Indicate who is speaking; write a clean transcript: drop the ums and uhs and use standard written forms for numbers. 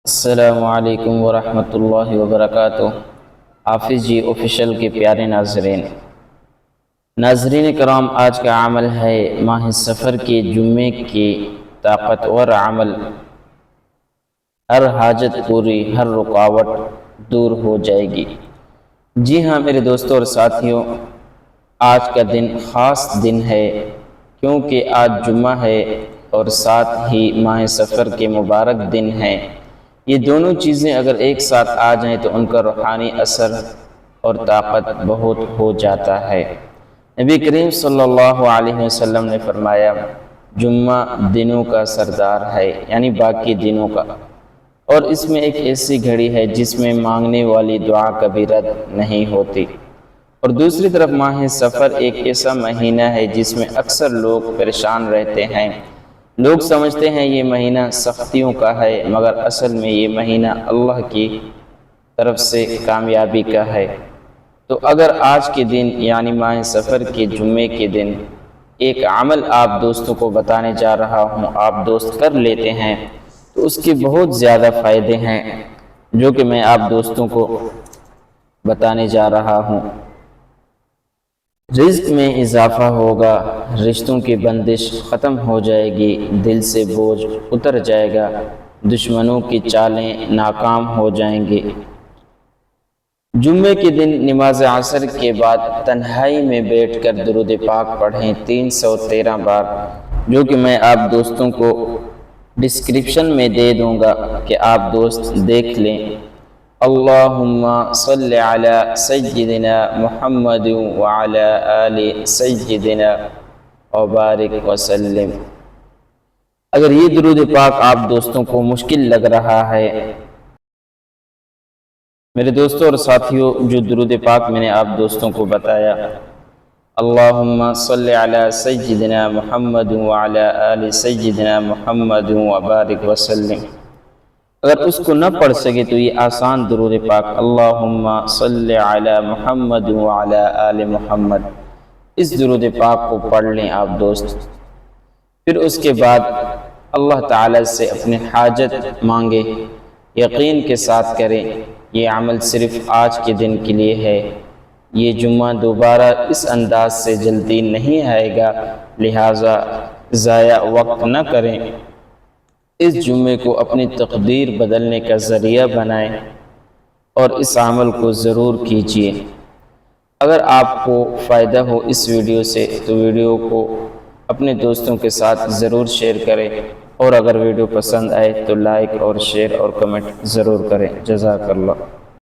Speaker 1: السلام علیکم ورحمۃ اللہ وبرکاتہ۔ حافظ جی آفیشیل کے پیارے ناظرین کرام، آج کا عمل ہے ماہ سفر کے جمعے کی طاقتور عمل۔ ہر حاجت پوری، ہر رکاوٹ دور ہو جائے گی۔ جی ہاں میرے دوستوں اور ساتھیوں، آج کا دن خاص دن ہے کیونکہ آج جمعہ ہے اور ساتھ ہی ماہ سفر کے مبارک دن ہیں۔ یہ دونوں چیزیں اگر ایک ساتھ آ جائیں تو ان کا روحانی اثر اور طاقت بہت ہو جاتا ہے۔ نبی کریم صلی اللہ علیہ وسلم نے فرمایا، جمعہ دنوں کا سردار ہے، یعنی باقی دنوں کا، اور اس میں ایک ایسی گھڑی ہے جس میں مانگنے والی دعا کبھی رد نہیں ہوتی۔ اور دوسری طرف ماہ سفر ایک ایسا مہینہ ہے جس میں اکثر لوگ پریشان رہتے ہیں۔ لوگ سمجھتے ہیں یہ مہینہ سختیوں کا ہے، مگر اصل میں یہ مہینہ اللہ کی طرف سے کامیابی کا ہے۔ تو اگر آج کے دن یعنی ماہ سفر کے جمعے کے دن ایک عمل آپ دوستوں کو بتانے جا رہا ہوں، آپ دوست کر لیتے ہیں تو اس کے بہت زیادہ فائدے ہیں جو کہ میں آپ دوستوں کو بتانے جا رہا ہوں۔ رزق میں اضافہ ہوگا، رشتوں کی بندش ختم ہو جائے گی، دل سے بوجھ اتر جائے گا، دشمنوں کی چالیں ناکام ہو جائیں گی۔ جمعے کے دن نماز عصر کے بعد تنہائی میں بیٹھ کر درود پاک پڑھیں 313 بار، جو کہ میں آپ دوستوں کو ڈسکرپشن میں دے دوں گا کہ آپ دوست دیکھ لیں۔ اللہم صلی علی سیدنا محمد وعلی آل سیدنا وبارک وسلم۔ اگر یہ درود پاک آپ دوستوں کو مشکل لگ رہا ہے، میرے دوستوں اور ساتھیوں، جو درود پاک میں نے آپ دوستوں کو بتایا، اللہم صلی علی سیدنا محمد وعلی آل سیدنا محمد وبارک وسلم، اگر اس کو نہ پڑھ سکے تو یہ آسان درود پاک اللہم صلی علی محمد وعلی آل محمد، اس درود پاک کو پڑھ لیں آپ دوست۔ پھر اس کے بعد اللہ تعالی سے اپنی حاجت مانگے، یقین کے ساتھ کریں یہ عمل صرف آج کے دن کے لیے ہے، یہ جمعہ دوبارہ اس انداز سے جلدی نہیں آئے گا، لہٰذا ضائع وقت نہ کریں، اس جمعے کو اپنی تقدیر بدلنے کا ذریعہ بنائیں اور اس عمل کو ضرور کیجیے۔ اگر آپ کو فائدہ ہو اس ویڈیو سے تو ویڈیو کو اپنے دوستوں کے ساتھ ضرور شیئر کریں، اور اگر ویڈیو پسند آئے تو لائک اور شیئر اور کمنٹ ضرور کریں۔ جزاک اللہ۔